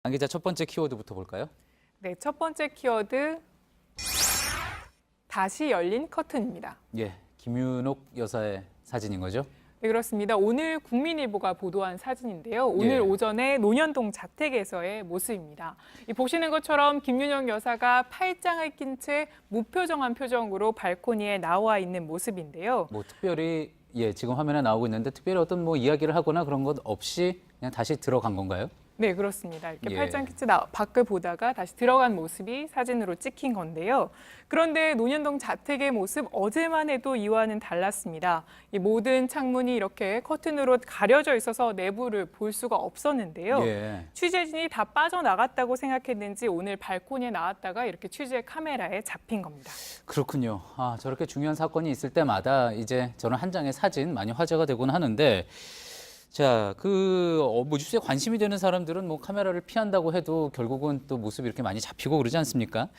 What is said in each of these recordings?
안 기자, 첫 번째 키워드부터 볼까요? 네, 첫 번째 키워드 다시 열린 커튼입니다. 예, 김윤옥 여사의 사진인 거죠? 네, 그렇습니다. 오늘 국민일보가 보도한 사진인데요. 오늘 예. 오전에 논현동 자택에서의 모습입니다. 보시는 것처럼 김윤옥 여사가 팔짱을 낀 채 무표정한 표정으로 발코니에 나와 있는 모습인데요. 뭐 특별히 지금 화면에 나오고 있는데 특별히 어떤 뭐 이야기를 하거나 그런 것 없이 그냥 다시 들어간 건가요? 네, 그렇습니다. 이렇게 예. 팔짱 낀 채 밖을 보다가 다시 들어간 모습이 사진으로 찍힌 건데요. 그런데 논현동 자택의 모습 어제만 해도 이와는 달랐습니다. 이 모든 창문이 이렇게 커튼으로 가려져 있어서 내부를 볼 수가 없었는데요. 예. 취재진이 다 빠져나갔다고 생각했는지 오늘 발코니에 나왔다가 이렇게 취재 카메라에 잡힌 겁니다. 그렇군요. 아, 저렇게 중요한 사건이 있을 때마다 이제 저는 한 장의 사진 많이 화제가 되곤 하는데, 자, 뭐 뉴스에 관심이 되는 사람들은 뭐 카메라를 피한다고 해도 결국은 또 모습이 이렇게 많이 잡히고 그러지 않습니까?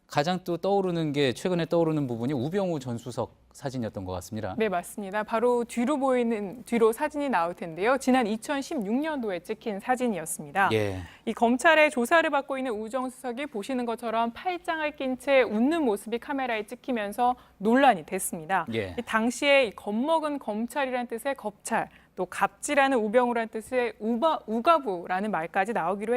가장 또 최근에 떠오르는 부분이 우병우 전 수석 사진이었던 것 같습니다. 네, 맞습니다. 바로 뒤로 사진이 나올 텐데요. 지난 2016년도에 찍힌 사진이었습니다. 예. 이 검찰의 조사를 받고 있는 우 전 수석이 보시는 것처럼 팔짱을 낀 채 웃는 모습이 카메라에 찍히면서 논란이 됐습니다. 예. 이 당시에 이 겁먹은 검찰이라는 뜻의 겁찰, 또 갑질하는 우병우라는 뜻의 우가부라는 말까지 나오기도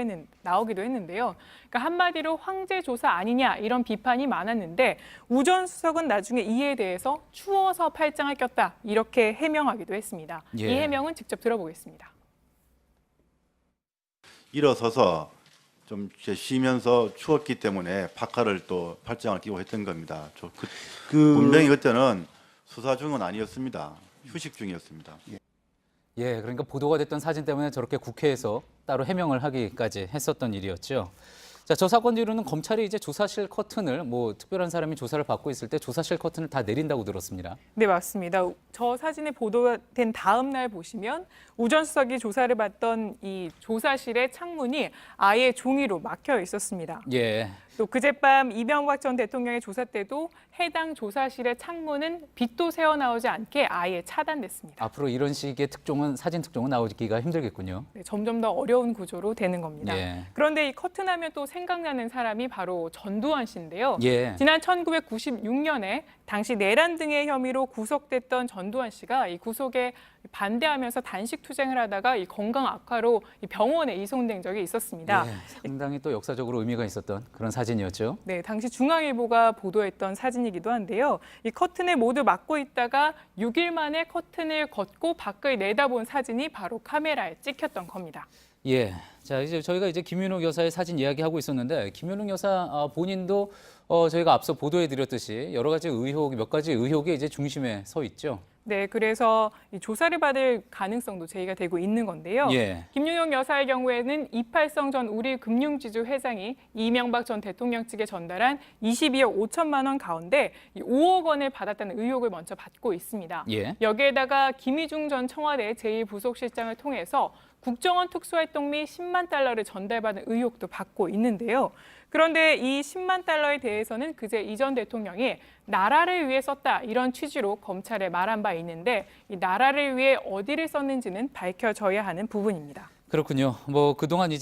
했는데요. 그러니까 한마디로 황제 조사 아니냐 이런 비판이 많았는데 우 전 수석은 나중에 이에 대해서 추워서 팔짱을 꼈다 이렇게 해명하기도 했습니다. 예. 이 해명은 직접 들어보겠습니다. 일어서서 좀 쉬면서 추웠기 때문에 파카를 또 팔짱을 끼고 했던 겁니다. 분명히 그때는 수사 중은 아니었습니다. 휴식 중이었습니다. 예, 그러니까 보도가 됐던 사진 때문에 저렇게 국회에서 따로 해명을 하기까지 했었던 일이었죠. 자, 저 사건 뒤로는 검찰이 이제 조사실 커튼을 뭐 특별한 사람이 조사를 받고 있을 때 조사실 커튼을 다 내린다고 들었습니다. 네, 맞습니다. 저 사진에 보도된 다음 날 보시면 우 전 수석이 조사를 받던 이 조사실의 창문이 아예 종이로 막혀 있었습니다. 예. 또 그젯밤 이명박 전 대통령의 조사 때도 해당 조사실의 창문은 빛도 새어나오지 않게 아예 차단됐습니다. 앞으로 이런 식의 사진 특종은 나오기가 힘들겠군요. 네, 점점 더 어려운 구조로 되는 겁니다. 예. 그런데 이 커튼하면 또 생각나는 사람이 바로 전두환 씨인데요. 예. 지난 1996년에 당시 내란 등의 혐의로 구속됐던 전두환 씨가 이 구속에 반대하면서 단식 투쟁을 하다가 이 건강 악화로 이 병원에 이송된 적이 있었습니다. 예, 상당히 또 역사적으로 의미가 있었던 그런 사진이었죠. 네, 당시 중앙일보가 보도했던 사진이기도 한데요. 이 커튼을 모두 막고 있다가 6일 만에 커튼을 걷고 밖을 내다본 사진이 바로 카메라에 찍혔던 겁니다. 예. 자, 이제 저희가 김윤옥 여사의 사진 이야기하고 있었는데, 김윤옥 여사 본인도 저희가 앞서 보도해드렸듯이 여러 가지 몇 가지 의혹이 이제 중심에 서 있죠. 네, 그래서 이 조사를 받을 가능성도 제기가 되고 있는 건데요. 예. 김윤옥 여사의 경우에는 이팔성 전 우리금융지주 회장이 이명박 전 대통령 측에 전달한 22억 5천만 원 가운데 5억 원을 받았다는 의혹을 먼저 받고 있습니다. 예. 여기에다가 김희중 전 청와대 제1부속실장을 통해서 국정원 특수활동비 10만 달러를 전달받은 의혹도 받고 있는데요. 그런데 이 10만 달러에 대해서는 그제 이 전 대통령이 나라를 위해 썼다 이런 취지로 검찰에 말한 바 있는데 이 나라를 위해 어디를 썼는지는 밝혀져야 하는 부분입니다. 그렇군요. 뭐 그동안 이제